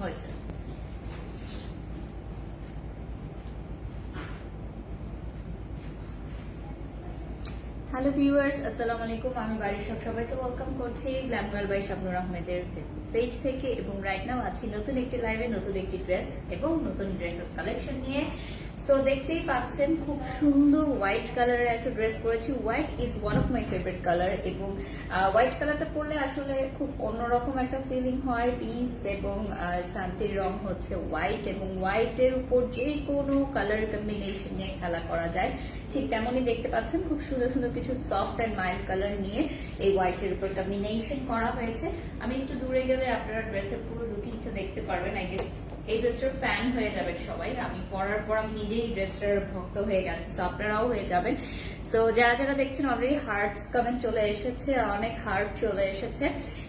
হয়েছে। Hello viewers, আসসালামু আলাইকুম। আমি বাড়ির সবাইকে ওয়েলকাম করছি গ্ল্যাম গার্ল বাই শাবনুর আহমেদের ফেসবুক পেজ থেকে। এবং রাইট নাও আছি নতুন একটি লাইভে, নতুন একটি ড্রেস এবং নতুন ড্রেসেস কালেকশন নিয়ে। সো দেখতেই পাচ্ছেন খুব সুন্দর হোয়াইট কালারের একটা ড্রেস পরেছি। White is one of my favourite colour এবং হোয়াইট কালারটা পরলে আসলে খুব অন্যরকম একটা ফিলিং হয়। পিস এবং শান্তির রং হচ্ছে হোয়াইট, এবং হোয়াইটের উপর যে কোনো কালার কম্বিনেশন নিয়ে খেলা করা যায়। ঠিক তেমনই দেখতে পাচ্ছেন খুব সুন্দর সুন্দর কিছু সফট অ্যান্ড মাইল্ড কালার নিয়ে এই হোয়াইটের উপর কম্বিনেশন করা হয়েছে। আমি একটু দূরে গেলে আপনারা ড্রেসের পুরো লুকিংটা দেখতে পারবেন। আই গেস এই ড্রেসটার ফ্যান হয়ে যাবেন সবাই। আমি পরার পর আমি নিজেই ড্রেসটার ভক্ত হয়ে গেছি, সো আপনারাও হয়ে যাবেন। সো যারা যারা দেখছেন অলরেডি হার্টস কমেন্ট চলে এসেছে, অনেক হার্ট চলে এসেছে।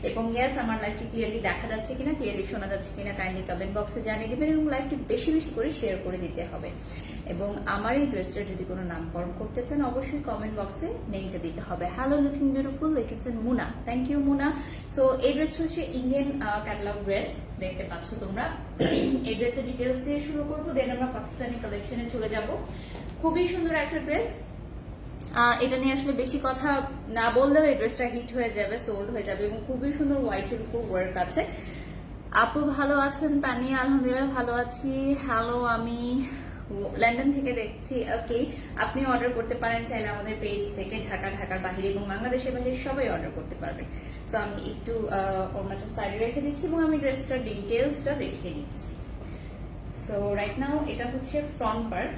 এবং ইয়েস, আমার লাইভটি ক্লিয়ারলি দেখা যাচ্ছে কিনা, ক্লিয়ারলি শোনা যাচ্ছে কিনা কাইন্ডলি কমেন্ট বক্সে জানিয়ে দিবেন, এবং লাইভটি বেশি বেশি করে শেয়ার করে দিতে হবে। এবং আমার এই ড্রেসটার যদি কোনো নামকরণ করতে চান অবশ্যই কমেন্ট বক্সে নেমটা দিতে হবে। হ্যালো লুকিং বিউটিফুল লিখেছেন মুনা, থ্যাংক ইউ মুনা। সো এই ড্রেসটা হচ্ছে ইন্ডিয়ান ক্যাটালগ ড্রেস, দেখতে পাচ্ছ তোমরা। এই ড্রেসের ডিটেলস দিয়ে শুরু করবো, দেন আমরা পাকিস্তানি কালেকশনে চলে যাব। খুবই সুন্দর একটা ড্রেস। এটা নিয়ে আসলে বেশি কথা না বললেও এই ড্রেসটা হিট হয়ে যাবে, সোল্ড হয়ে যাবে, এবং খুবই সুন্দর হোয়াইটের উপর ওয়ার্ক আছে। আপু ভালো আছেন? তানিয়া আলহামদুলিল্লাহ ভালো আছি। হ্যালো, আমি লন্ডন থেকে দেখছি। ওকে, আপনি অর্ডার করতে পারেন চাইলে আমাদের পেজ থেকে, ঢাকার বাহিরে এবং বাংলাদেশের বাইরে সবাই অর্ডার করতে পারবেন। সো আমি একটু ওনাটা সাইডে রেখে দিচ্ছি এবং আমি ড্রেসটার ডিটেলসটা দেখিয়ে দিচ্ছি। সো রাইট নাও এটা হচ্ছে ফ্রন্ট পার্ট।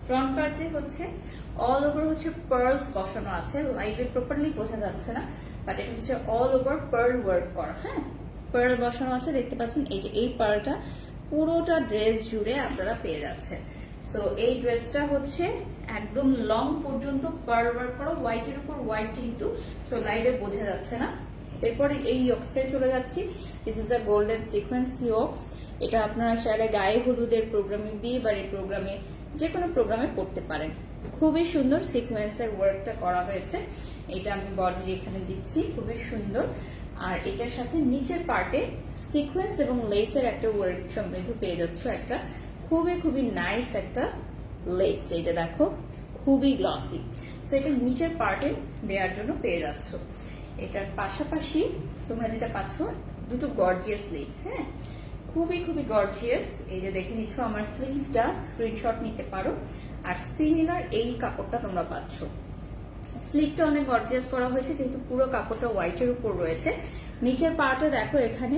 ফ্রন্ট পার্টে হচ্ছে অল ওভার হচ্ছে পার্লস বসানো আছে। লাইভে প্রপারলি বোঝা যাচ্ছে না, বাট এটা হচ্ছে অল ওভার পার্ল ওয়ার্ক করা। হ্যাঁ, পার্ল বসানো আছে, দেখতে পাচ্ছেন। এই যে এই পার্লটা পুরোটা ড্রেস জুড়ে আপনারা পেয়ে যাচ্ছেন। সো এই ড্রেসটা হচ্ছে একদম লং পর্যন্ত পার্ল ওয়ার্ক করা, হোয়াইটের উপর হোয়াইট কিন্তু, সো লাইভে বোঝা যাচ্ছে না। এরপরে এই ইয়ক্সটায় চলে যাচ্ছি। This is a golden sequence yokes. এটা আপনারা চাইলে গায়ে হলুদের প্রোগ্রামে, বিয়ে বাড়ির প্রোগ্রামে, যে কোনো প্রোগ্রামে পড়তে পারেন। খুবই সুন্দর সিকোয়েন্সের ওয়ার্কটা করা হয়েছে। এটা আমি বডির এখানে দিচ্ছি, খুবই সুন্দর। আর এটার সাথে নিচের পার্টে সিকোয়েন্স এবং লেসের একটা ওয়ার্ক সমৃদ্ধ পেয়ে যাচ্ছ। একটা খুবই খুবই নাইস একটা লেস, এই যে দেখো, খুবই গ্লসি। সো এটা নিচের পার্টে দেওয়ার জন্য পেয়ে যাচ্ছ। এটার পাশাপাশি তোমরা যেটা পাচ্ছ দুটো গর্জিয়াস স্লিভ। হ্যাঁ, খুবই খুবই গর্জিয়াস। এই যে দেখে নিচ্ছ আমার স্লিভটা, স্ক্রিনশট নিতে পারো। আর সিমিলার এই কাপড়টা তোমরা পাচ্ছ। স্লিভটা অনেক গর্জিয়াস করা হয়েছে যেহেতু পুরো কাপড়টা হোয়াইটের উপর রয়েছে। নিচের পার্টে দেখো এখানে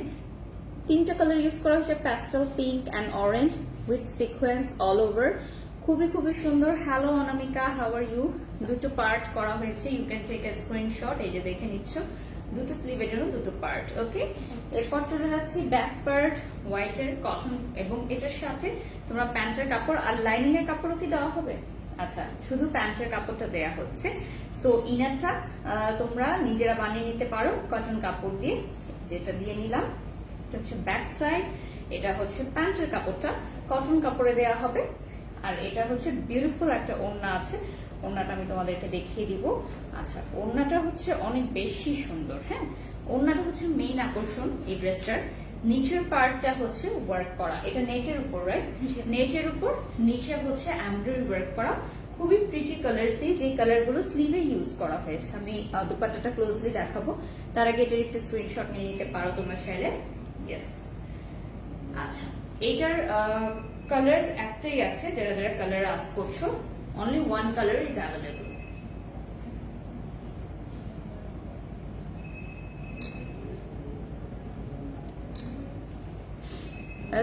তিনটা কালার ইউজ করা হয়েছে, pastel, pink and orange with sequence all over. খুবই খুবই সুন্দর। Hello Anamika, how are you? দুটো পার্ট করা হয়েছে, you can take a screenshot. এই যে দেখে নিচ্ছ, দুটো স্লিভের জন্য দুটো পার্ট। ওকে, এরপর চলে যাচ্ছি ব্যাক পার্ট, হোয়াইটের কটন, এবং এটার সাথে তোমরা প্যান্টের কাপড় আর লাইনিং এর কাপড়ও কি দেওয়া হবে? আচ্ছা, শুধু প্যান্টের কাপড়টা দেয়া হচ্ছে। সো ইনারটা তোমরা নিজেরা বানিয়ে নিতে পারো কটন কাপড় দিয়ে, যেটা দিয়ে নিলাম। এটা হচ্ছে ব্যাক সাইড, এটা হচ্ছে প্যান্টের কাপড়টা কটন কাপড়ে দেয়া হবে। আর এটা হচ্ছে বিউটিফুল একটা ওড়না আছে, ওড়নাটা আমি তোমাদেরকে দেখিয়ে দিব। আচ্ছা, ওড়নাটা হচ্ছে অনেক বেশি সুন্দর। হ্যাঁ, ওড়নাটা হচ্ছে মেইন আকর্ষণ এই ড্রেসটার। নিচের পার্টটা হচ্ছে ওয়ার্ক করা, এটা নেটের উপর, রাইট? নেটের উপর নিচে হচ্ছে এমব্রয়ডারি ওয়ার্ক করা, খুবই প্রিটি কালার্স দিয়ে, যে কালারগুলো স্লিভে ইউজ করা হয়েছে। আমি দুপাট্টাটা ক্লোজলি দেখাবো, তার আগে এটার একটু স্ক্রিনশট নিয়ে নিতে পারো তোমরা চাইলে। ইয়েস, আচ্ছা, এইটার কালার্স একটাই আছে, যারা যারা কালার আস করছো, only one colour is available.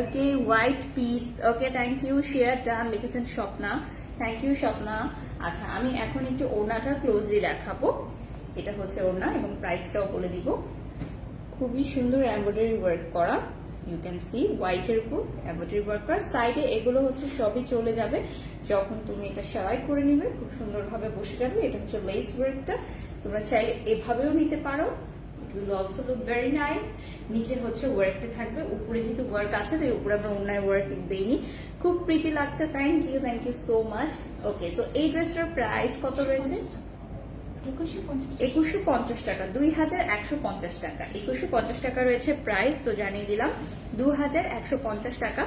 Okay, white piece. Okay, thank you. Share done লিখেছেন স্বপ্না, থ্যাংক ইউ স্বপ্না। আচ্ছা, আমি এখন একটু ওড়নাটা ক্লোজলি দেখাবো। এটা হচ্ছে ওড়না এবং প্রাইসটাও বলে দিব। খুবই সুন্দর এমব্রয়ডারি ওয়ার্ক করা, ইউ ক্যান সি হোয়াইটের উপর এমব্রয়ডারি ওয়ার্ক করা। সাইডে এগুলো হচ্ছে সবই চলে যাবে যখন তুমি এটা সেলাই করে নিবে, খুব সুন্দরভাবে বসে যাবে। এটা হচ্ছে লেস ওয়ার্কটা, তোমরা চাইলে এভাবেও নিতে পারো, it will also look very nice. নিচে হচ্ছে ওয়ার্কটা থাকবে, উপরে যেহেতু ওয়ার্ক আছে তাই উপরে আমরা ওড়নায় ওয়ার্ক দেইনি। খুব প্রিটি লাগছে, thank you so much. Okay, so এই ড্রেসটার প্রাইস কত রয়েছে? 2150 টাকা, 2150 টাকা, 2150 টাকা রয়েছে প্রাইস। তো জানিয়ে দিলাম 2150 টাকা।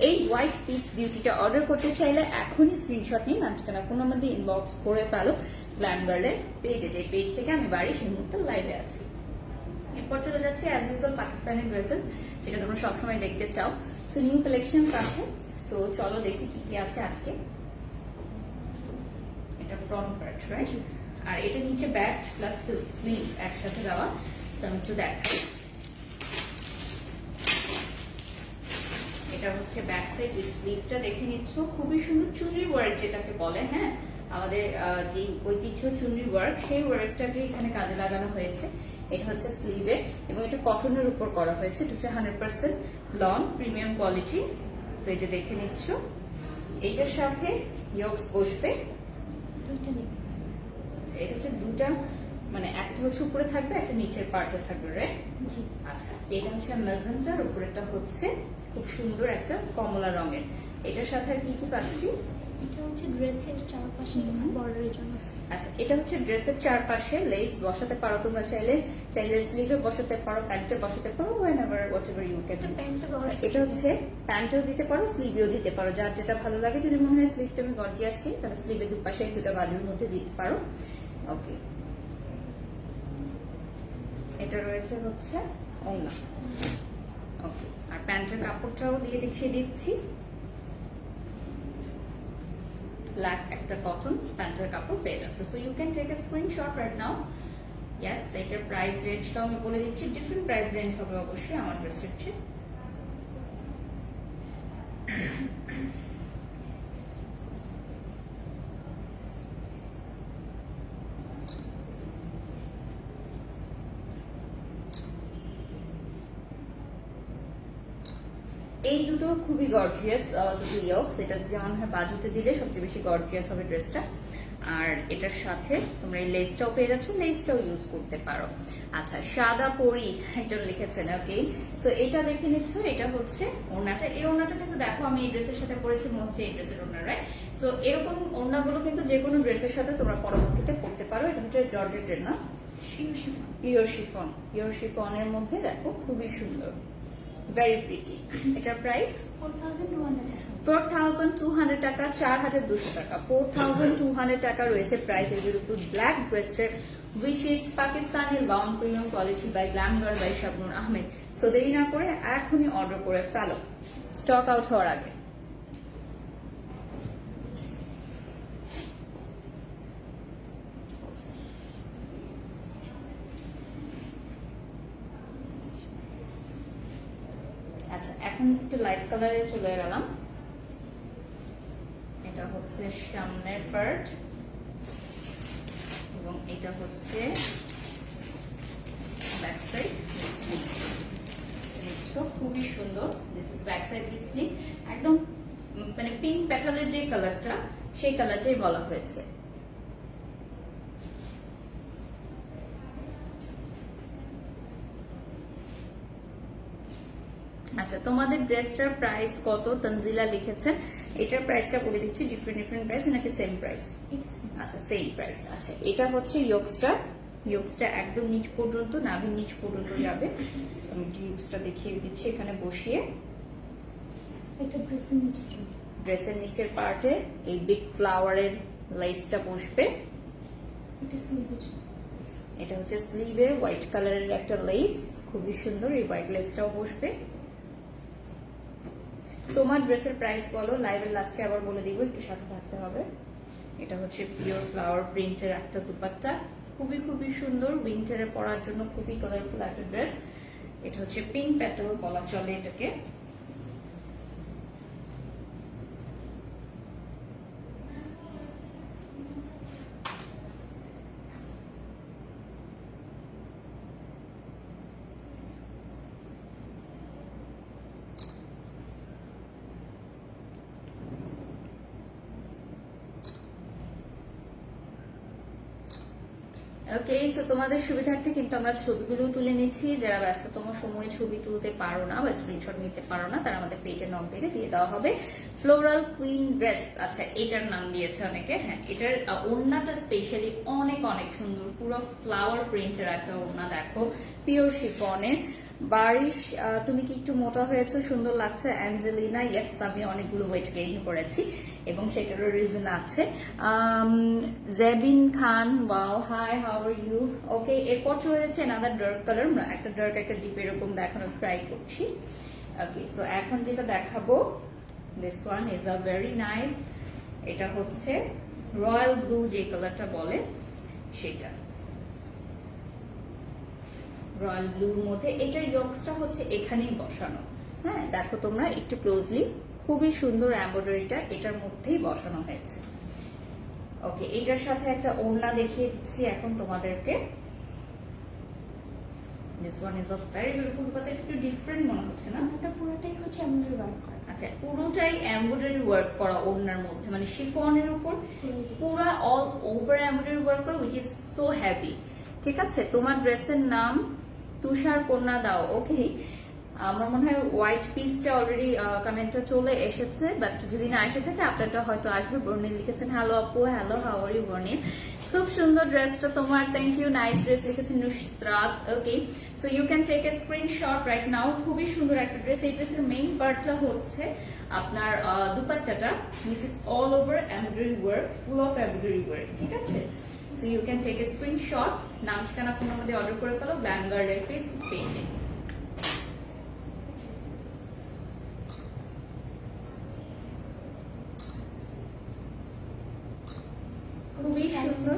এই হোয়াইট পিস বিউটিটা অর্ডার করতে চাইলে এখনই স্ক্রিনশট নিন, ঠিকানা ফোন নাম্বার দিয়ে ইনবক্স করে ফেলো গ্ল্যাম গার্লের পেজে, যে পেজ থেকে আমি বাড়ি সেই মুহূর্তে লাইভে আছি। এরপর চলে যাচ্ছে অ্যাজ ইউজুয়াল পাকিস্তানি ড্রেসেস, যেটা তোমরা সবসময় দেখতে চাও। সো নিউ কালেকশন আছে, সো চলো দেখি কি কি আছে আজকে। এটা ফ্রন্ট পার্ট, রাইট? আর এটা নিচে ব্যাক প্লাস স্লিভ একসাথে দেওয়া। সো আমি একটু দেখাই। এটা হচ্ছে ব্যাক সাইড উইথ স্লিভটা দেখে নিচ্ছ, খুবই সুন্দর চুনরি ওয়ার্ক যেটাকে বলে। হ্যাঁ, আমাদের যে ঐতিহ্য চুনরি ওয়ার্ক, সেই ওয়ার্কটাকে এখানে কাজে লাগানো হয়েছে। এটা হচ্ছে স্লিভে এবং এটা কটনের উপর করা হয়েছে। এটা হচ্ছে 100% লন প্রিমিয়াম কোয়ালিটি। সো এটা দেখে নিচ্ছ, এটার সাথে ইয়ক্স বসবে দুইটা। এটা হচ্ছে দুটা, মানে একটা হচ্ছে উপরে থাকবে, একটা নিচের পার্টে থাকবে, রাইট? আচ্ছা, এটা হচ্ছে ম্যাজেন্টার, উপরেটা হচ্ছে খুব সুন্দর একটা কমলা রঙের। এটার সাথে আর কি কি পাচ্ছি? এটা হচ্ছে ড্রেসের চারপাশে বর্ডারের জন্য। আচ্ছা, এটা হচ্ছে ড্রেসের চারপাশে লেস বসাতে পারো তোমরা, চাইলে স্লিভে বসাতে পারো, প্যান্টে বসাতে পারো, হোয়াটএভার ইউ ক্যান। এটা হচ্ছে প্যান্টেও দিতে পারো, স্লিভেও দিতে পারো, যার যেটা ভালো লাগে। যদি মনে হয় স্লিভটা আমি গর্জিয়াস চাই, তাহলে স্লিভে দুপাশে দুটো বাজুর মধ্যে দিতে পারো। ওকে, এটা রয়েছে হচ্ছে ওড়না। ওকে, আর প্যান্টের কাপড়টাও দিয়ে দেখিয়ে দিচ্ছি। ব্ল্যাক একটা কটন প্যান্টের কাপড় পেয়ে যাচ্ছে। So you can take a screenshot right now. Yes, এটার প্রাইস রেঞ্জটাও আমি বলে দিচ্ছি, ডিফারেন্ট প্রাইস রেঞ্জ হবে অবশ্যই আমার ড্রেসের চেয়ে। এই দুটো খুবই গর্জিয়াস দুটো ইয়ক্স। এটা যেমন হয় বাজুতে দিলে সবচেয়ে বেশি গর্জিয়াস হবে ড্রেসটা। আর এটার সাথে তোমরা এই লেসটাও পেয়ে যাচ্ছ, লেসটাও ইউজ করতে পারো। আচ্ছা, সাদা পরি একজন লিখেছেন। ওকে, সো এটা দেখে নিচ্ছ, এটা হচ্ছে ওড়নাটা। এই ওড়নাটা কিন্তু দেখো আমি এই ড্রেসের সাথে পরেছি, মনে হচ্ছে এই ড্রেসের ওড়না, রাইট? সো এরকম ওড়নাগুলো কিন্তু যে কোনো ড্রেসের সাথে তোমরা পরবর্তীতে পরতে পারো। এটা হচ্ছে জর্জেটের না, পিওর শিফনের মধ্যে দেখো খুবই সুন্দর, ভেরি প্রিটি। এটার প্রাইস 4200 টাকা, 4200 টাকা, 4200 টাকা রয়েছে প্রাইস। এর বিউটিফুল ব্ল্যাক ড্রেসের which is Pakistani long premium quality by glam girl by Shabnur Ahmed. So দেরি না করে এখনই অর্ডার করে ফেলো, স্টক আউট হওয়ার আগে। আচ্ছা, এখন একটু লাইট কালারে চলে গেলাম। এটা হচ্ছে সামনের পার্ট এবং এটা হচ্ছে ব্যাক সাইড। খুবই সুন্দর। This is back side with sleeve. একদম মানে পিঙ্ক প্যাটার্নের যে কালারটা, সেই কালারটাই বলা হয়েছে। আচ্ছা, তোমাদের ড্রেসটার প্রাইস কত? তানজিলা লিখেছেন। এটার প্রাইসটা বলে দিচ্ছি, ডিফারেন্ট প্রাইস নাকি সেম প্রাইস? আচ্ছা, সেম প্রাইস। আচ্ছা, এটা হচ্ছে ইয়ক্সটা একদম নিচ পর্যন্ত, নাভির নিচ পর্যন্ত যাবে। আমি ইয়ক্সটা দেখিয়ে দিচ্ছি এখানে বসিয়ে। এটা ড্রেসের নিচের পার্টে এই বিগ ফ্লাওয়ারের লেসটা বসবে। এটা হচ্ছে স্লিভে হোয়াইট কালারের একটা লেস, খুবই সুন্দর। এই হোয়াইট লেসটাও বসবে। তোমার ড্রেসের প্রাইস বলো, লাইভের লাস্টে আবার বলে দিব, একটু সাথে থাকতে হবে। এটা হচ্ছে পিওর ফ্লাওয়ার প্রিন্টের একটা দুপাট্টা, খুবই সুন্দর, উইন্টারে পরার জন্য খুবই কালারফুল একটা ড্রেস। এটা হচ্ছে পিঙ্ক প্যাটার্ন বলা চলে এটাকে। ওকে, সো তোমাদের সুবিধার্থে কিন্তু আমরা ছবিগুলো তুলে নিচ্ছি। যারা ব্যস্ততম সময়ে ছবি তুলতে পারো না বা স্ক্রিনশট নিতে পারো না, তারা আমাদের পেজে নক দিলে দিয়ে দেওয়া হবে। ফ্লোরাল কুইন ড্রেস, আচ্ছা এটার নাম দিয়েছে অনেকে। হ্যাঁ, এটার ওড়নাটা স্পেশালি অনেক অনেক সুন্দর, পুরো ফ্লাওয়ার প্রিন্টের একটা ওড়না। দেখো পিওর শিফনের। বারিশ, তুমি কি একটু মোটা হয়েছো, সুন্দর লাগছে। অ্যাঞ্জেলিনা, ইয়েস আমি অনেকগুলো ওয়েট গেইন করেছি এবং সেটারও রিজন আছে। Jebin Khan, wow hi, how are you. Okay, এরপর চলে যাচ্ছে another ডার্ক কালার, একটা ডার্ক একটা ডিপ এরকম দেখানোর ট্রাই করছি। ওকে, সো এখন যেটা দেখাবো, this one is a very nice. এটা হচ্ছে রয়্যাল ব্লু, যে কালারটা বলে সেটা, রয়্যাল ব্লুর মধ্যে। এটার ইয়ক্সটা হচ্ছে এখানেই বসানো। হ্যাঁ, দেখো তোমরা একটু ক্লোজলি, খুবই সুন্দর এমব্রয়ডারিটা এটার মধ্যেই বসানো হয়েছে। ওকে, এটার সাথে একটা ওড়না দেখিয়ে দিচ্ছি এখন তোমাদেরকে। This one is a very beautiful, but একটু ডিফারেন্ট মনে হচ্ছে না? এটা পুরোটাই হচ্ছে এমব্রয়ডারি ওয়ার্ক করা। আচ্ছা, পুরোটাই এমব্রয়ডারি ওয়ার্ক করা ওড়নার মধ্যে, মানে শিফনের উপর পুরো অল ওভার এমব্রয়ডারি ওয়ার্ক করা, উইচ ইজ সো হ্যাপি। ঠিক আছে, তোমার ড্রেসের নাম তুষার কন্যা দাও। ওকে, আমার মনে হয় হোয়াইট পিসটা অলরেডি কমেন্টটা চলে এসেছে, বাট যদি না এসে থাকে আপনারটা হয়তো আসবে। বর্ণিল লিখেছেন হ্যালো আপু, হ্যালো হাউ আর ইউ বর্ণিল। খুব সুন্দর ড্রেসটা তোমার, থ্যাংক ইউ। নাইস ড্রেস লিখেছেন Nusrat. Okay, so you can take a screenshot right now. খুবই সুন্দর একটা ড্রেস। এই ড্রেসের মেইন পার্টটা হচ্ছে আপনার দুপাট্টাটা, which is all over embroidery work, full of embroidery work। ঠিক আছে, so you can take a screenshot. নাম ঠিকানা ফোন নাম্বার দিয়ে অর্ডার করে ফেলো গ্ল্যাম গার্লের ফেসবুক পেজে। খুবই সুন্দর।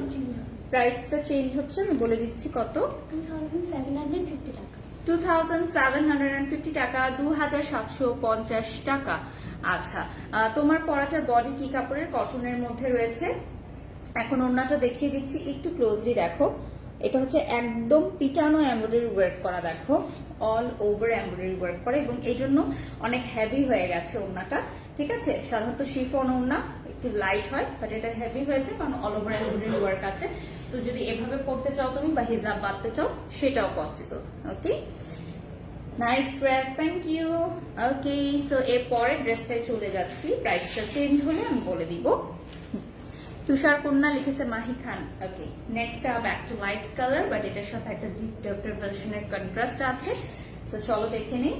প্রাইসটা চেঞ্জ হচ্ছে, আমি বলে দিচ্ছি কত। 2750 টাকা। 2750 টাকা, 2750 টাকা। আচ্ছা, তোমার পরাটার বডি কি কাপড়ের? কটনের মধ্যে রয়েছে। এখন ওড়নাটা দেখিয়ে দিচ্ছি, একটু ক্লোজলি দেখো। এটা হচ্ছে একদম পিটানো এমব্রয়ডারি ওয়ার্ক করা, দেখো অল ওভার এমব্রয়ডারি ওয়ার্ক করা, এবং এই জন্য অনেক হেভি হয়ে গেছে ওড়নাটা। ঠিক আছে, সাধারণত শিফন ওড়না একটু লাইট হয়, বাট এটা হেভি হয়েছে কারণ অল ওভার এমব্রয়ডারি ওয়ার্ক আছে। সো যদি এভাবে পড়তে চাও তুমি বা হিজাব বাঁধতে চাও, সেটাও possible. Okay, nice dress, thank you. Okay, so এর পরের ড্রেসটাই চলে যাচ্ছি। প্রাইসটা চেঞ্জ হলে আমি বলে দিব। তুষার কন্যা লিখেছে Mahi Khan. Okay, next back to light colour, but এটার সাথে একটা ডিপ ডার্ক ভার্সনের কন্ট্রাস্ট আছে। সো চলো দেখে নিই।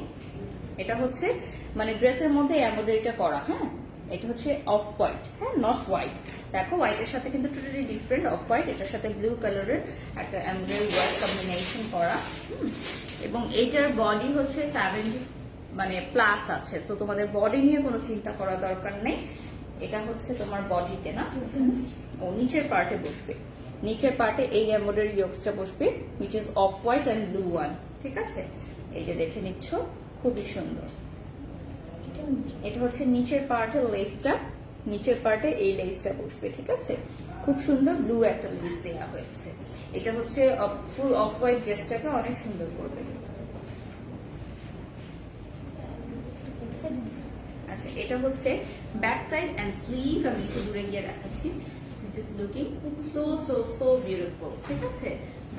এটা হচ্ছে মানে ড্রেসের মধ্যে এমব্রয়ডারিটা করা। হ্যাঁ, এটা হচ্ছে অফ হোয়াইট, হ্যাঁ নট হোয়াইট। দেখো হোয়াইটের সাথে কিন্তু টোটালি ডিফারেন্ট। অফ হোয়াইট, এটার সাথে ব্লু কালারের একটা এমব্রয়ডারি ওয়ার্ক কম্বিনেশন করা। এবং এইটার বডি হচ্ছে 70 মানে প্লাস আছে। সো তোমাদের বডি নিয়ে কোনো চিন্তা করা দরকার নেই। এটা হচ্ছে তোমার বডিতে না, ও নিচের পার্টে বসবে। নিচের পার্টে এই এমব্রয়ডারি ইয়োগসটা বসবে, which is off white and blue one. ঠিক আছে, এই যে দেখে নিচ্ছ, খুবই সুন্দর। এটা হচ্ছে নিচের পার্টে লেসটা, নিচের পার্টে এই লেসটা বসবে। ঠিক আছে, খুব সুন্দর ব্লু একটা লেস দেওয়া হয়েছে। এটা হচ্ছে ফুল অফ হোয়াইট ড্রেসটাকে অনেক সুন্দর করবে। আচ্ছা, এটা হচ্ছে ব্যাক সাইড এন্ড স্লিভ। আমি একটু দূরে গিয়ে দেখাচ্ছি, which is looking so beautiful। ঠিক আছে,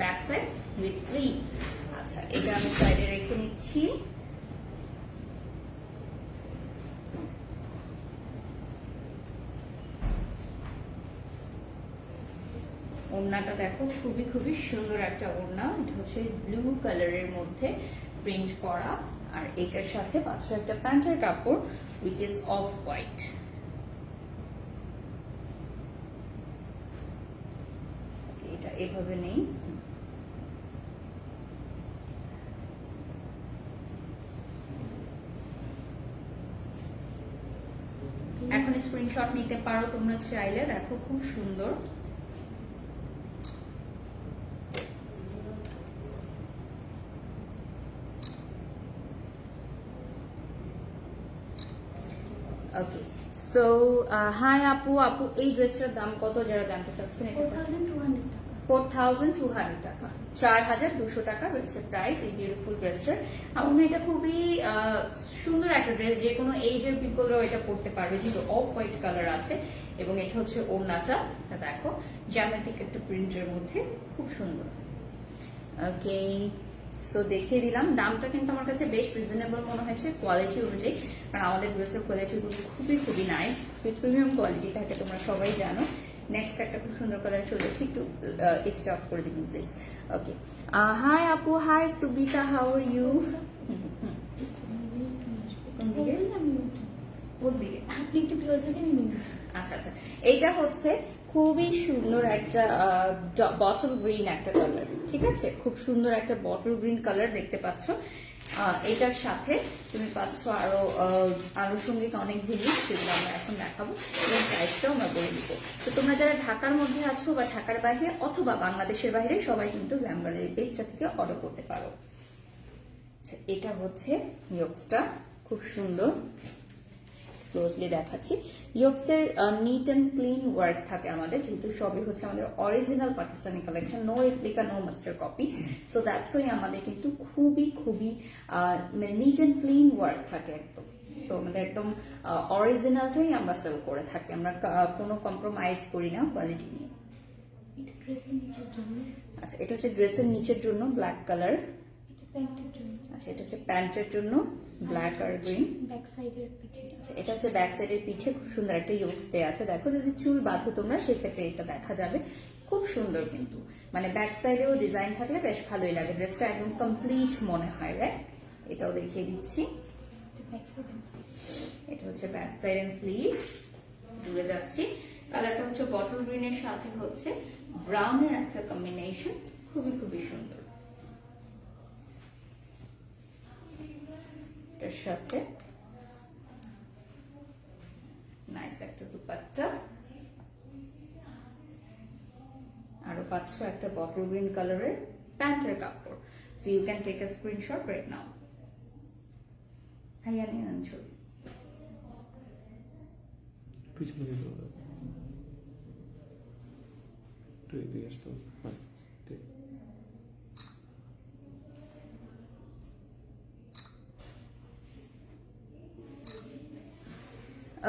ব্যাক সাইড উইথ স্লিভ। আচ্ছা, এটা আমি সাইডে রেখে নিচ্ছি। ওড়নাটা দেখো, খুবই সুন্দর একটা ওড়না। এটা হচ্ছে ব্লু কালারের মধ্যে প্রিন্ট করা, আর এটার সাথে পাঁচশো একটা প্যান্টের কাপড়, which is অফ হোয়াইট। এটা এভাবে নেই। এখন স্ক্রিনশট নিতে পারো তোমরা চাইলে। দেখো খুব সুন্দর। ওকে, সো হাই আপু। আপু এই ড্রেসটার দাম কত যারা জানতে চাচ্ছেন? 4200 টাকা, 4200 টাকা রয়েছে প্রাইস এই বিউটিফুল ড্রেসটার। আমার মনে হয় এটা খুবই সুন্দর একটা ড্রেস, যে কোনো এজের পিপলরাও এটা পরতে পারবে, যেহেতু অফ হোয়াইট কালার আছে। এবং এটা হচ্ছে ওড়নাটা, দেখো জ্যামিতিক একটা প্রিন্টের মধ্যে, খুব সুন্দর। ওকে, সো দেখিয়ে দিলাম। দামটা কিন্তু আমার কাছে বেশ রিজনেবল মনে হয়েছে কোয়ালিটি অনুযায়ী, কারণ আমাদের ড্রেসের কোয়ালিটিগুলো খুবই খুবই নাইস, খুবই প্রিমিয়াম কোয়ালিটি থাকে, তোমরা সবাই জানো। নেক্সট একটা খুব সুন্দর কালার চলে যাচ্ছে, একটু স্টাফ করে দিবেন প্লিজ। ওকে, হাই আপু, হাই সুবিতা, হাউ আর ইউ? কোন দিকে? কোন দিকে? আপনি একটু ক্লোজে আমি নিব। আচ্ছা আচ্ছা, এইটা হচ্ছে খুবই সুন্দর একটা বটল গ্রিন একটা কালার, ঠিক আছে? খুব সুন্দর একটা বটল গ্রিন কালার দেখতে পাচ্ছ। এটার সাথে তুমি পাচ্ছ আরো আনুষঙ্গিক অনেক জিনিস, যেগুলো আমরা এখন দেখাবো, এবং প্রাইসটাও আমরা বলে দিব। তো তোমরা যারা ঢাকার মধ্যে আছো বা ঢাকার বাইরে অথবা বাংলাদেশের বাইরে, সবাই কিন্তু গ্ল্যামগার্লের পেজটা থেকে অর্ডার করতে পারো। আচ্ছা, এটা হচ্ছে ইয়োগসটা, খুব সুন্দর, ক্লোজলি দেখাচ্ছি। ইয়োগসের নিট অ্যান্ড ক্লিন ওয়ার্ক থাকে আমাদের, যেহেতু সবই হচ্ছে আমাদের original Pakistani collection, no replica, no master copy. So that's why আমাদের কিন্তু খুবই খুবই মানে নিট অ্যান্ড ক্লিন ওয়ার্ক থাকে একদম। সো আমাদের একদম অরিজিনালটাই আমরা সেল করে থাকি, আমরা কোনো কম্প্রোমাইজ করি না কোয়ালিটি নিয়ে। এটা ড্রেসের নিচের জন্য। আচ্ছা, এটা হচ্ছে ড্রেসের নিচের জন্য ব্ল্যাক কালার। এটা প্যান্টের জন্য। আচ্ছা, এটা হচ্ছে প্যান্টের জন্য ব্ল্যাক আর গ্রিন। ব্যাক সাইডের পিঠে। আচ্ছা, এটা হচ্ছে ব্যাক সাইডের পিঠে খুব সুন্দর একটা ইয়োগস দেয়া আছে। দেখো, যদি চুল বাঁধো তোমরা, সেক্ষেত্রে এটা দেখা যাবে, খুব সুন্দর। কিন্তু মানে ব্যাক সাইডেও ডিজাইন থাকলে বেশ ভালোই লাগে, ড্রেসটা একদম কমপ্লিট মনে হয়, রাইট? এটাও দেখিয়ে দিচ্ছি। এটা হচ্ছে ব্যাক সাইড এন্ড স্লিভ। দূরে যাচ্ছি, কালারটা হচ্ছে বটল গ্রিনের সাথে হচ্ছে ব্রাউনের একটা কম্বিনেশন, খুবই খুবই সুন্দর। এটার সাথে নাইস একটা দুপাট্টা, আরো পাচ্ছ একটা বটল গ্রিন কালারের প্যান্টের কাপড়। So you can take a screenshot right now. হাইয়া নিয়ে আনছো, পিছনে দিতে হবে, একটু এগিয়ে আসতে হবে। হ্যাঁ, ঠিক।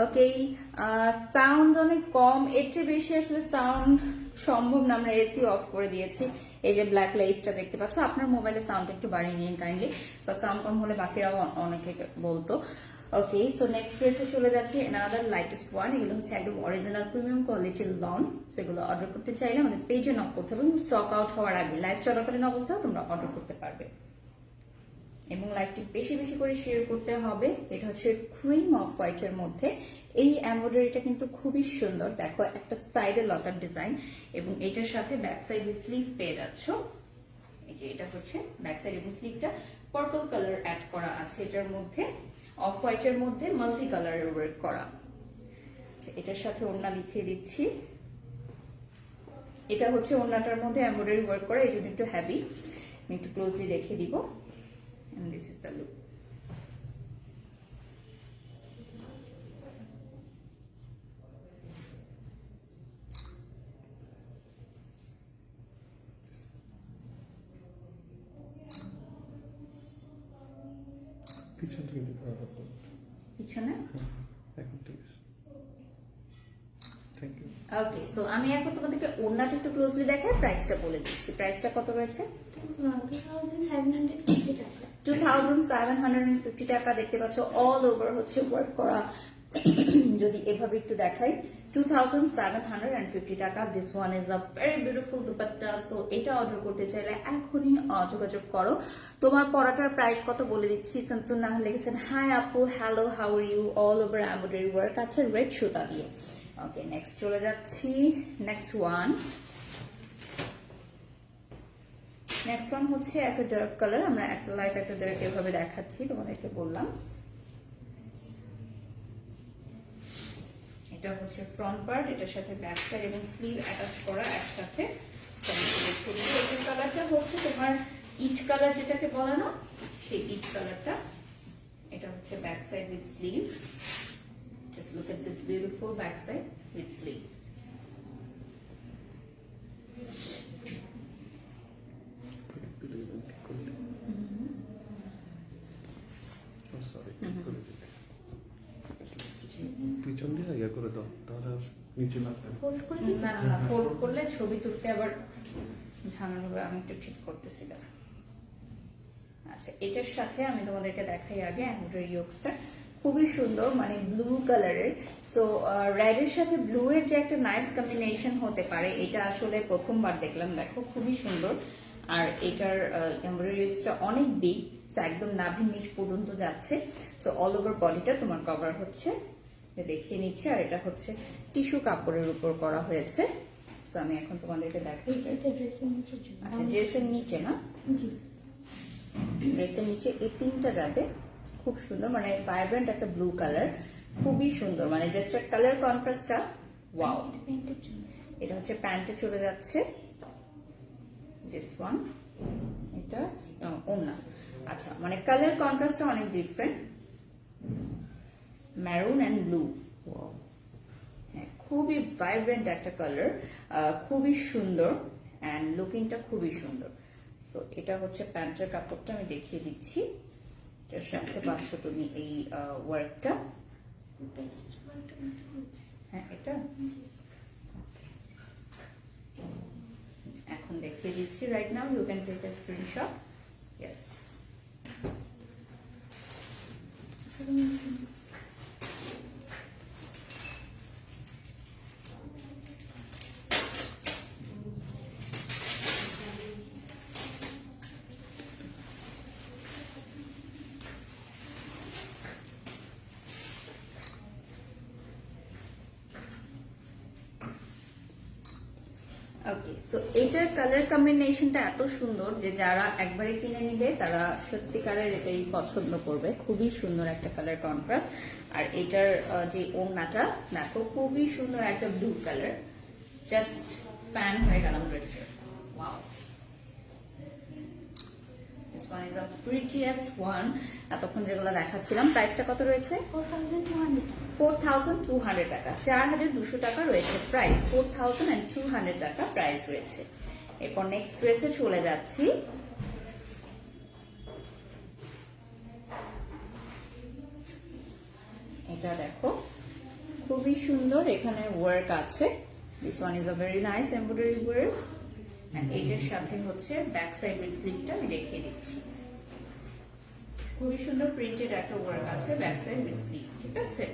ওকে, সাউন্ড অনেক কম, এর চেয়ে বেশি আসলে সাউন্ড সম্ভব না, আমরা এসি অফ করে দিয়েছি। এই যে ব্ল্যাক লাইটসটা দেখতে পাচ্ছ, আপনার মোবাইলে সাউন্ড একটু বাড়িয়ে নিন কাইন্ডলি, বা সাউন্ড কম হলে বাকিরাও অনেকে বলতো। ওকে, সো নেক্সট ড্রেসে চলে যাচ্ছি, অ্যানাদার লাইটেস্ট ওয়ান। এগুলো হচ্ছে একদম অরিজিনাল প্রিমিয়াম কোয়ালিটির লন। সেগুলো অর্ডার করতে চাইলে আমাদের পেজে নক করতে হবে, এবং স্টক আউট হওয়ার আগে লাইভ চলাকালীন অবস্থায় তোমরা অর্ডার করতে পারবে, এবং লাইভটি বেশি বেশি করে শেয়ার করতে হবে। এটা হচ্ছে ক্রিম অফ হোয়াইটের মধ্যে। এই এমব্রয়ডারিটা কিন্তু খুবই সুন্দর, দেখো একটা সাইডে লটার ডিজাইন, এবং এটার সাথে ব্যাক সাইড উইথ স্লিভ পেয়ে যাচ্ছ। এই যে এটা হচ্ছে ব্যাক সাইড এবং স্লিভটা পার্পল কালার অ্যাড করা আছে এটার মধ্যে, অফ হোয়াইটের মধ্যে মাল্টি কালারের ওয়ার্ক করা। এটার সাথে ওড়না লিখিয়ে দিচ্ছি। এটা হচ্ছে ওড়নাটার মধ্যে এমব্রয়ডারি ওয়ার্ক করা, এই জন্য একটু হ্যাভি। আমি একটু ক্লোজলি দেখিয়ে দিব। And this is the look. পিছন থেকে দিতে হবে। পিছনে? এখন ঠিক আছে, থ্যাংক ইউ। ওকে, সো আমি এখন তোমাদেরকে ওড়নাটা একটু ক্লোজলি দেখাই, প্রাইসটা বলে দিচ্ছি। প্রাইসটা কত রয়েছে? 2750 টাকা। 2750 টাকা। দেখতে পাচ্ছ অল ওভার হচ্ছে ওয়ার্ক করা। যদি এভাবে একটু দেখাই, 2750 টাকা। This one is a very beautiful dupatta. তো এটা অর্ডার করতে চাইলে এখনই যোগাযোগ করো। তোমার পরাটার প্রাইস কত বলে দিচ্ছি। শামসুন নাহর লিখেছেন, হাই আপু, hello, how are you? All over embroidery work আছে রেড সুতা দিয়ে। ওকে, নেক্সট চলে যাচ্ছি। নেক্সট ওয়ান হচ্ছে একটা ডার্ক কালার। আমরা একটা লাইট একটা ডার্ক এভাবে দেখাচ্ছি, তোমাদেরকে বললাম। এটা হচ্ছে ফ্রন্ট পার্ট, এটার সাথে ব্যাক সাইড এবং স্লিভ অ্যাটাচ করা একসাথে। এই কালারটা হচ্ছে তোমার ইট কালার, যেটাকে বলে না, সেই ইট কালারটা। এটা হচ্ছে back side with sleeve. Just look at this beautiful back side with sleeve. Sorry হুম। করে দিতে পিছন দিয়ে ইয়ে করে দাও তাহলে আর নিচে লাগবে না। ফোল্ড করে দিই। না না না, ফোল্ড করলে ছবি তুলতে আবার ঝামেলা হবে, আমি একটু ঠিক করতেছি দাঁড়া। আচ্ছা, এটার সাথে আমি তোমাদেরকে দেখাই আগে এমব্রয়ডারি ইয়োগসটা খুবই সুন্দর, মানে ব্লু কালারের। সো রেডের সাথে ব্লু এর যে একটা নাইস কম্বিনেশন হতে পারে, এটা আসলে প্রথমবার দেখলাম। দেখো খুবই সুন্দর। আর এটার এমব্রয়ডারি ইয়োগসটা অনেক বিগ, সো একদম নাভির নিচ পর্যন্ত যাচ্ছে। সো অল ওভার বডিটা তোমার কভার হচ্ছে, দেখিয়ে নিচ্ছি। আর এটা হচ্ছে টিস্যু কাপড়ের উপর করা হয়েছে। সো আমি এখন তোমাদেরকে দেখাই এটা। এটা ড্রেসের নিচের জন্য। আচ্ছা, ড্রেসের নিচে না, জি। ড্রেসের নিচে এই তিনটা যাবে, খুব সুন্দর, মানে ভাইব্রেন্ট একটা ব্লু কালার, খুবই সুন্দর। মানে ড্রেসটার কালার কন্ট্রাস্টটা ওয়াও। এটা প্যান্টের জন্য। এটা হচ্ছে প্যান্টে চলে যাচ্ছে, দিস ওয়ান, এটা ওড়না। আচ্ছা, মানে কালার কন্ট্রাস্টটা অনেক different, maroon and blue. Wow হ্যাঁ, খুবই ভাইব্রেন্ট একটা কালার, খুবই সুন্দর, অ্যান্ড লুকিংটা খুবই সুন্দর। সো এটা হচ্ছে প্যান্টের কাপড়টা, আমি দেখিয়ে দিচ্ছি। এটার সাথে পাচ্ছ তুমি এই ওয়ার্কটা। বেস্ট ওয়ানটা মনে হচ্ছে। হ্যাঁ, এটা জি। এখন দেখিয়ে দিচ্ছি। Right now you can take a screenshot. Yes. Okay, so এটার কালার কম্বিনেশনটা এত সুন্দর যে যারা একবারে কিনে নিবে তারা সত্যিকারের এটাই পছন্দ করবে। খুবই সুন্দর একটা কালার কন্ট্রাস্ট। আর এটার যে ওড়নাটা দেখো, খুবই সুন্দর একটা ব্লু কালার। জাস্ট ফ্যান হয়ে গেলাম ড্রেসটা। Wow, this one is the prettiest one. এতক্ষণ যেগুলো দেখাচ্ছিলাম, প্রাইসটা কত রয়েছে? 4200 4,200 টাকা, 4,200 টাকা রয়েছে প্রাইস। 4,200 টাকা প্রাইস রয়েছে। এরপর নেক্সট ড্রেসে চলে যাচ্ছি। এটা দেখো, খুবই সুন্দর, এখানে ওয়ার্ক আছে। This one is a very nice embroidery work. এইটার সাথে হচ্ছে ব্যাক সাইডের স্লিভটা আমি দেখিয়ে দিচ্ছি। খুবই সুন্দর প্রিন্টেড একটা ওয়ার্ক আছে ব্যাক সাইড উইথ স্লিভ, ঠিক আছে?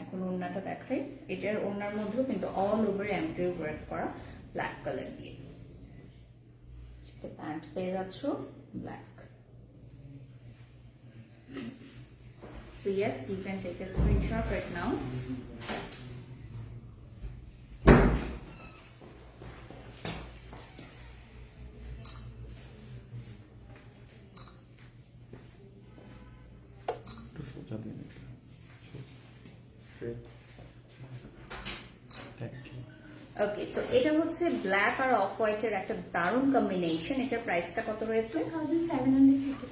এখন ওড়নাটা দেখাই। এটার ওড়নার মধ্যেও কিন্তু অল ওভার এমব্রয়ডারি ওয়ার্ক করা, ব্ল্যাক কালার দিয়ে। প্যান্ট পেয়ে যাচ্ছ black. So yes, you can take a screenshot right now. একটু সোজা দিয়ে নিতে straight thank you okay, so এটা হচ্ছে ব্ল্যাক আর অফ হোয়াইটের একটা দারুণ কম্বিনেশন। এটার প্রাইসটা কত রয়েছে?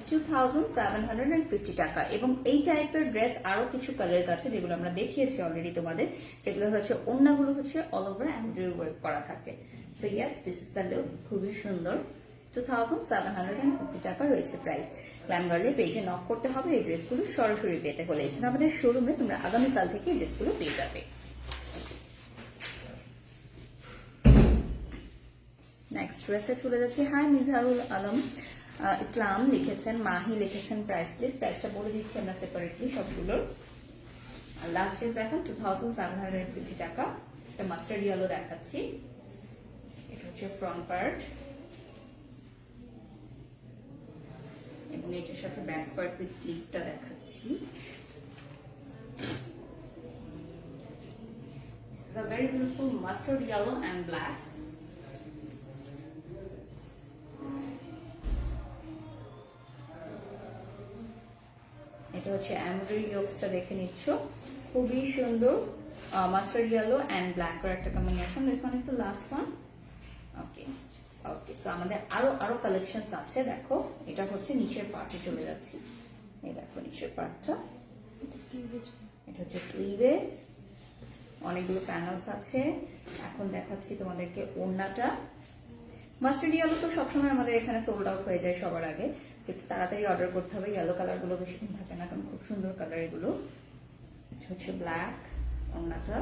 2,750 টাকা। এবং এই টাইপের ড্রেস আরো কিছু কালার্স আছে যেগুলো আমরা দেখিয়েছি অলরেডি তোমাদের, যেগুলো হচ্ছে ওড়নাগুলো হচ্ছে অল ওভার এমব্রয়ডারি ওয়ার্ক করা থাকে। So yes, this is the look, খুবই সুন্দর। 2,750 টাকা রয়েছে প্রাইস। গ্ল্যাম গার্লের পেজে নক করতে হবে এই ড্রেসগুলো সরাসরি পেতে হলে। এছাড়া আমাদের শোরুমে তোমরা আগামীকাল থেকে এই ড্রেসগুলো পেয়ে যাবে। নেক্সট ড্রেসে চলে যাচ্ছে। হাই মিজহারুল আলম ইসলাম লিখেছেন, মাহি লিখেছেন প্রাইস প্লিজ। প্রাইসটা বলে দিচ্ছি আমরা সেপারেটলি সবগুলোর। আর লাস্ট ড্রেস দেখেন 2,750 টাকা। একটা মাস্টার্ড ইয়েলো দেখাচ্ছি, এটা হচ্ছে ফ্রন্ট পার্ট এবং এটার সাথে ব্যাক পার্ট উইথ স্লিভটা দেখাচ্ছি। This is a very beautiful mustard yellow and black. এটা হচ্ছে এমব্রয়ডারি ইয়োগসটা দেখে নিচ্ছ, খুবই সুন্দর। মাস্টার্ড ইয়েলো এন্ড ব্ল্যাক এর একটা combination. This one is the last one. Okay okay, so আমাদের আরো কালেকশনস আছে। দেখো, এটা হচ্ছে নিচের পার্টে চলে যাচ্ছি। এই দেখো নিচের পার্টটা, এটা হচ্ছে স্লিভে অনেকগুলো প্যানেলস আছে। এখন দেখাচ্ছি তোমাদেরকে ওড়নাটা। মাস্টার্ড ইয়েলো তো সবসময় আমাদের এখানে সোল্ড আউট হয়ে যায় সবার আগে, সেটা তাড়াতাড়ি অর্ডার করতে হবে। ইয়েলো কালার গুলো বেশিক্ষণ থাকে না, কারণ খুব সুন্দর কালার এগুলো। হচ্ছে ব্ল্যাক ওড়নাটা,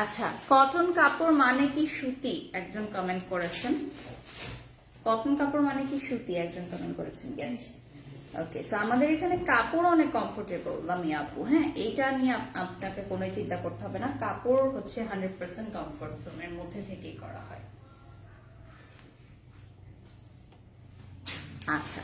আচ্ছা কটন কাপড় মানে কি সুতি, একজন কমেন্ট করেছেন। কটন কাপড় মানে কি সুতি, একজন কমেন্ট করেছেন। Yes, okay. সো আমাদের এখানে কাপড় অনেক কমফোর্টেবল লামিয়া আপু, হ্যাঁ এইটা নিয়ে আপনাকে কোনো চিন্তা করতে হবে না। কাপড় হচ্ছে 100% কমফোর্ট জোনের মধ্যে থেকেই করা হয়। আচ্ছা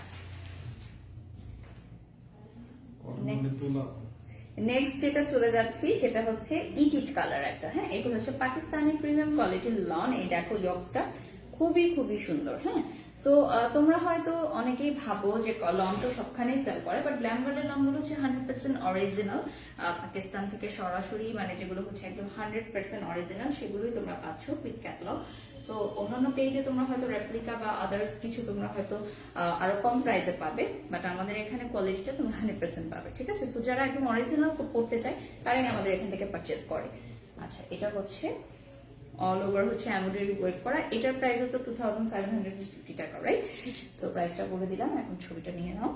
নেক্সট যেটা চলে যাচ্ছি সেটা হচ্ছে ইটিট কালার একটা, হ্যাঁ এগুলো হচ্ছে পাকিস্তানি প্রিমিয়াম কোয়ালিটির লন। এই দেখো ইয়ক্সটা খুবই খুবই সুন্দর, হ্যাঁ। সো তোমরা হয়তো অনেকেই ভাবো যে লন তো সবখানেই সেল করে, বাট গ্ল্যাম গার্ডের লনগুলো হচ্ছে 100% অরিজিনাল, পাকিস্তান থেকে সরাসরি, মানে যেগুলো হচ্ছে একদম 100% অরিজিনাল সেগুলোই তোমরা পাচ্ছ উইথ ক্যাটালগ। সো অন্যান্য পেজে তোমরা হয়তো রেপ্লিকা বা আদার্স কিছু তোমরা হয়তো আরো কম প্রাইসে পাবে, বাট আমাদের এখানে কোয়ালিটিটা তোমরা 100% পাবে, ঠিক আছে। সো যারা একদম অরিজিনাল পড়তে চায় তারাই আমাদের এখান থেকে পারচেজ করে। আচ্ছা এটা হচ্ছে অল ওভার হচ্ছে এমব্রয়ডারি ওয়ার্ক করা, এটার প্রাইস হতো 2750 টাকা, রাইট। সো প্রাইসটা বলে দিলাম, এখন ছবিটা নিয়ে নাও।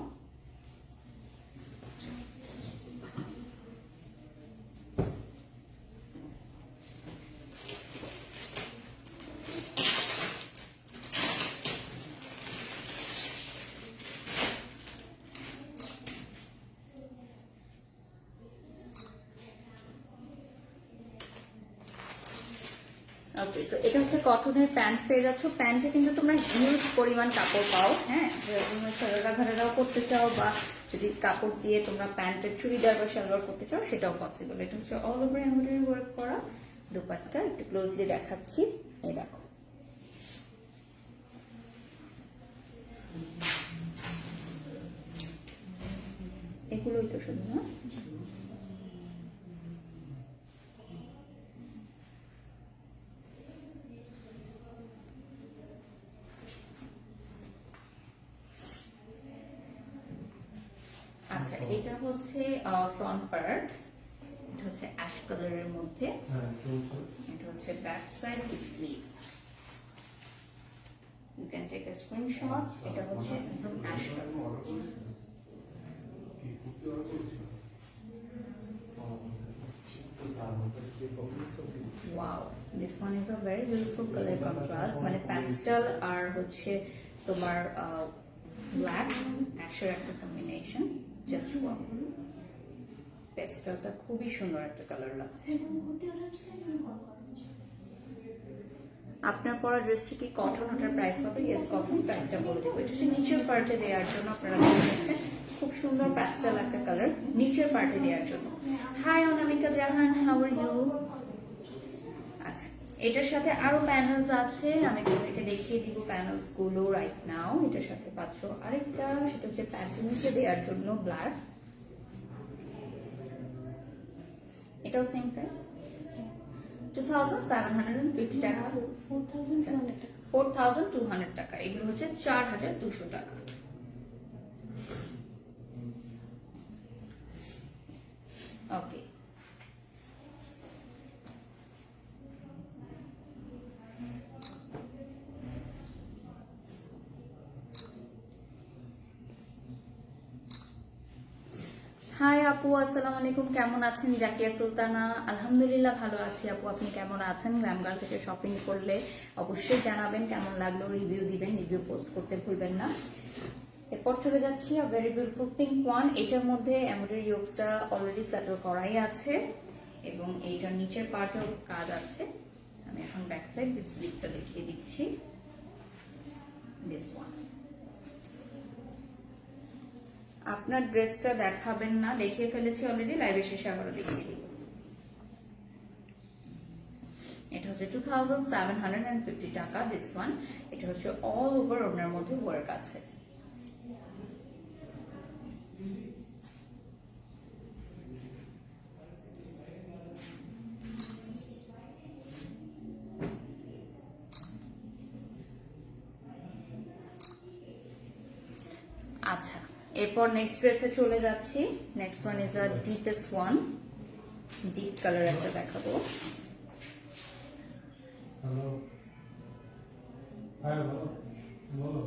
ওকে, সো এটা হচ্ছে কটনের প্যান্ট পেয়ে যাচ্ছ। প্যান্টে কিন্তু তোমরা হিউজ পরিমাণ কাপড় পাও, হ্যাঁ তোমরা সারারা ঘাড়ারাও করতে চাও, বা যদি কাপড় দিয়ে তোমরা প্যান্টের চুড়িদার বা সালোয়ার করতে চাও সেটাও পসিবল। এটা হচ্ছে অল ওভার এমব্রয়ডারি ওয়ার্ক করা দুপাট্টা, একটু ক্লোজলি দেখাচ্ছি, এই দেখো। এগুলোই তো শুধু না। আচ্ছা এটা হচ্ছে ফ্রন্ট পার্ট, এটা হচ্ছে অ্যাশ কালারের মধ্যে, এটা হচ্ছে back side with sleeve. You can take a screenshot. এটা হচ্ছে একদম ash colour. Wow, this one is a very beautiful colour contrast, মানে প্যাস্টেল আর হচ্ছে তোমার ব্ল্যাক অ্যাশের একটা কম্বিনেশন, জাস্ট ওয়াও। পেস্টেলটা খুবই সুন্দর একটা কালার লাগছে। আপনার পরা ড্রেসটা কি কটন, ওটার প্রাইস কত? ইয়েস কটন, প্রাইসটা বলে দেবো। এটা হচ্ছে নিচের পার্টে দেওয়ার জন্য আপনারা দেখেছেন, খুব সুন্দর প্যাস্টেল একটা কালার নিচের পার্টে দেওয়ার জন্য। Hi Anamika Jahan, how are you? আচ্ছা এটার সাথে আরো প্যানেলস আছে, আমি তোমাদেরকে দেখিয়ে দিব প্যানেলস গুলো রাইট নাও। এটার সাথে পাচ্ছ আরেকটা, সেটা হচ্ছে প্যান্টের নিচে দেওয়ার জন্য ব্ল্যাক, এটাও সেম প্রাইস 2750 টাকা, 4200 টাকা। এগুলো হচ্ছে 4200 টাকা। ওকে হাই আপু, আসসালামু আলাইকুম, কেমন আছেন? জাকিয়া সুলতানা, আলহামদুলিল্লাহ ভালো আছি আপু, আপনি কেমন আছেন? গ্ল্যামগার্ল থেকে শপিং করলে অবশ্যই জানাবেন কেমন লাগলো, রিভিউ দিবেন, রিভিউ পোস্ট করতে ভুলবেন না। এরপর চলে যাচ্ছি ভেরি বিউটিফুল পিঙ্ক ওয়ান। এটার মধ্যে এমব্রয়ডারি ইয়োগসটা অলরেডি সেটেল করাই আছে এবং এইটার নিচের পার্টও কাজ আছে। আমি এখন ব্যাক সাইড উইথ স্লিভটা দেখিয়ে দিচ্ছি। দিস ওয়ান, আপনার ড্রেসটা দেখাবেন না? দেখিয়ে ফেলেছি অলরেডি, লাইভের শেষে আবারও দেখিয়ে দিব। এটা হচ্ছে 2750 টাকা। দিস ওয়ান, এটা হচ্ছে অল ওভার ওনার মধ্যে ওয়ার্ক আছে। আচ্ছা, এরপর নেক্সট ড্রেসে চলে যাচ্ছি। Next one is a deepest one, deep colour একটা দেখাবো। হ্যালো, হ্যাঁ বলো, বলো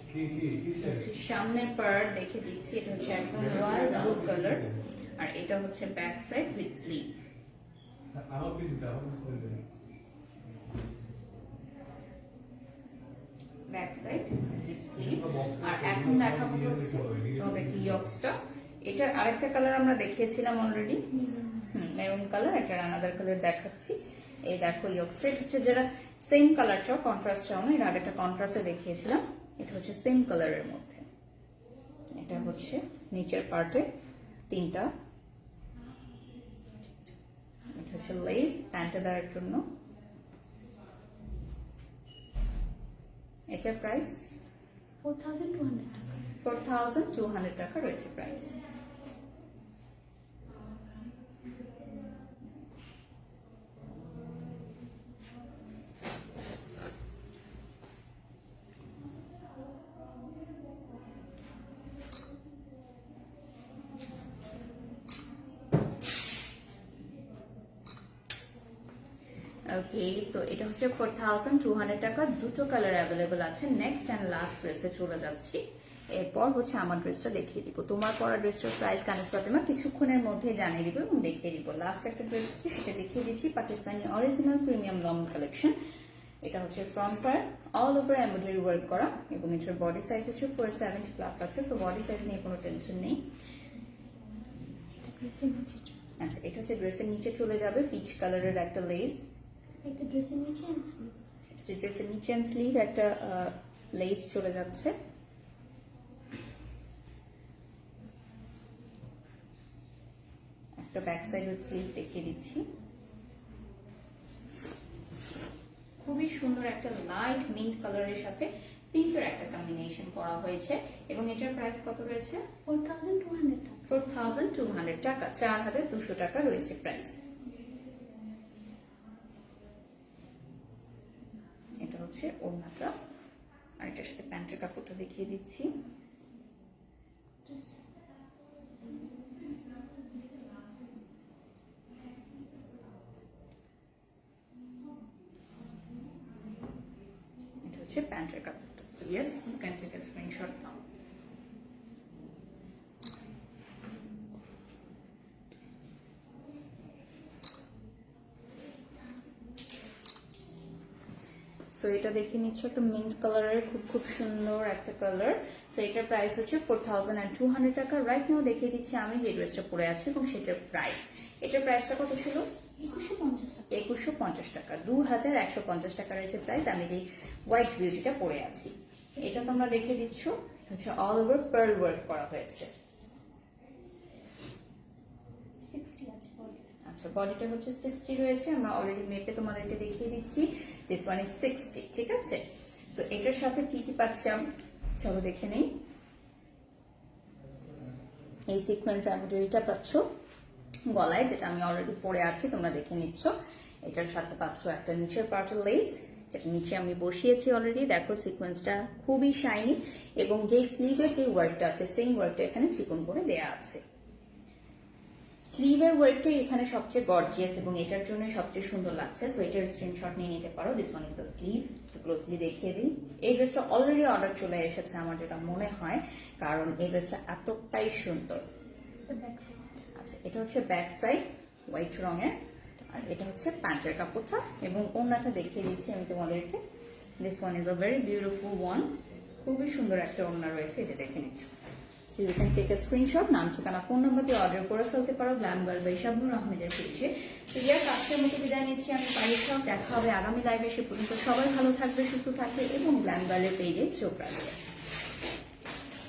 কি সামনের পার্ট দেখে দিচ্ছি, এটা হচ্ছে একদম রয়্যাল ব্লু কালার, আর এটা হচ্ছে ব্যাক সাইড উইথ স্লিভ। আমার পিস দাও, ব্যাক সাইড উইথ স্লিভ। আর এখন দেখাবো হচ্ছে তোমাদেরকে ইয়ক্সটা। এটার আরেকটা কালার আমরা দেখিয়েছিলাম অলরেডি, মেরুন কালার। এটার আনাদার কালার দেখাচ্ছি। এই দেখো ইয়ক্সটা, এটা হচ্ছে যারা সেম কালারটাও কন্ট্রাস্টটাও না, এর আগেটা কন্ট্রাস্টে দেখিয়েছিলাম। এটা হচ্ছে সেম কালারের মধ্যে। এটা হচ্ছে নিচের পার্টে তিনটা, এটা হচ্ছে লেস প্যান্টে দেওয়ার জন্য। এটার প্রাইস 4200 টাকা। 4200 টাকা রয়েছে প্রাইস। ওকে, সো এটা হচ্ছে 4200 টাকা। দুটো কালার অ্যাভেলেবল আছে। নেক্সট অ্যান্ড লাস্ট ড্রেসে চলে যাচ্ছি। এরপর হচ্ছে আমার ড্রেসটা দেখিয়ে দিব। তোমার পরা ড্রেসটার প্রাইস কানিস ফাতেমা কিছুক্ষণের মধ্যে জানিয়ে দিব এবং দেখিয়ে দিব। লাস্ট একটা ড্রেস হচ্ছে, সেটা দেখিয়ে দিচ্ছি। Pakistani original premium long collection. এটা হচ্ছে front part all over embroidery work করা এবং এটার বডি সাইজ হচ্ছে 470 প্লাস আছে। সো বডি সাইজ নিয়ে কোনো টেনশন নেই। আচ্ছা, এটা হচ্ছে ড্রেসের নিচে চলে যাবে পিচ কালারের একটা লেস। এটা ড্রেসের নিচে এন্ড স্লিভ। ড্রেসের নিচে এন্ড স্লিভ একটা লেস চলে যাচ্ছে। একটা ব্যাক সাইড উইথ স্লিভ দেখিয়ে দিচ্ছি। খুবই সুন্দর একটা লাইট মিন্ট কালারের সাথে পিঙ্কের একটা কম্বিনেশন করা হয়েছে এবং এটার প্রাইস কত রয়েছে? 4200 টাকা। 4200 টাকা, 4200 টাকা রয়েছে প্রাইস। এটা হচ্ছে ওড়নাটা, আর এটার সাথে প্যান্টের কাপড়টা দেখিয়ে দিচ্ছি। এটা হচ্ছে প্যান্টের কাপড়টা। So yes, you can take a screenshot now. So এটা দেখে নিচ্ছি, একটা মিন্ট কালারের খুব সুন্দর একটা কালার। সো এটার প্রাইস হচ্ছে 4200 টাকা। রাইট নাও দেখিয়ে দিচ্ছি আমি যে ড্রেসটা পরে আছি এবং সেটার প্রাইস। এটার প্রাইসটা কত ছিল? 2150 টাকা। 2150 টাকা, 2150 টাকা রয়েছে প্রাইস। আমি যে হোয়াইট বিউটিটা পরে আছি, এটা তোমরা দেখে দিচ্ছ, হচ্ছে অল ওভার পার্ল ওয়ার্ক করা হয়েছে। 60 আছে বডি। আচ্ছা, বডিটা হচ্ছে 60 রয়েছে। আমরা অলরেডি মেপে তোমাদেরকে দেখিয়ে দিচ্ছি। দিস ওয়ান ইজ 60, ঠিক আছে? সো এটার সাথে কি কি পাচ্ছি চলো দেখে নেই। এই সিকোয়েন্স এমব্রয়ডারিটা পাচ্ছ গলায়, যেটা আমি অলরেডি পরে আছি, তোমরা দেখে নিচ্ছ। এটার সাথে পাচ্ছ একটা নিচের পার্টের লেস, যেটা নিচে আমি বসিয়েছি অলরেডি। দেখো সিকোয়েন্সটা খুবই শাইনি এবং যে স্লিভের যে ওয়ার্কটা আছে সেম ওয়ার্কটা এখানে চিকন করে দেয়া আছে। স্লিভের ওয়ার্কটাই এখানে সবচেয়ে গর্জিয়াস এবং এটার জন্য সবচেয়ে সুন্দর লাগছে। সো এটার স্ক্রিনশট নিয়ে নিতে পারো। This one is the sleeve. একটু ক্লোজলি দেখিয়ে দিই। এই ড্রেসটা অলরেডি অর্ডার চলে এসেছে আমার যেটা মনে হয়, কারণ এই ড্রেসটা এতটাই সুন্দর। আচ্ছা, এটা হচ্ছে ব্যাক সাইড হোয়াইট রঙের, আর এটা হচ্ছে প্যান্টের কাপড়টা এবং ওড়নাটা দেখিয়ে দিচ্ছি আমি তোমাদেরকে। This one is a very beautiful one. খুবই সুন্দর একটা ওড়না রয়েছে, এটা দেখে নিচ্ছ। So you can take a screenshot, নাম ঠিকানা ফোন নাম্বার দিয়ে অর্ডার করে ফেলতে পারো গ্ল্যাম গার্ল বাই শাবনুর আহমেদের পেজে। তো ইয়ার আজকের মতো বিদায় নিচ্ছি আমি পারিশা। দেখা হবে আগামী লাইভে। সে পর্যন্ত সবাই ভালো থাকবে, সুস্থ থাকবে এবং গ্ল্যাম গার্লের পেজে চোখ রাখবে।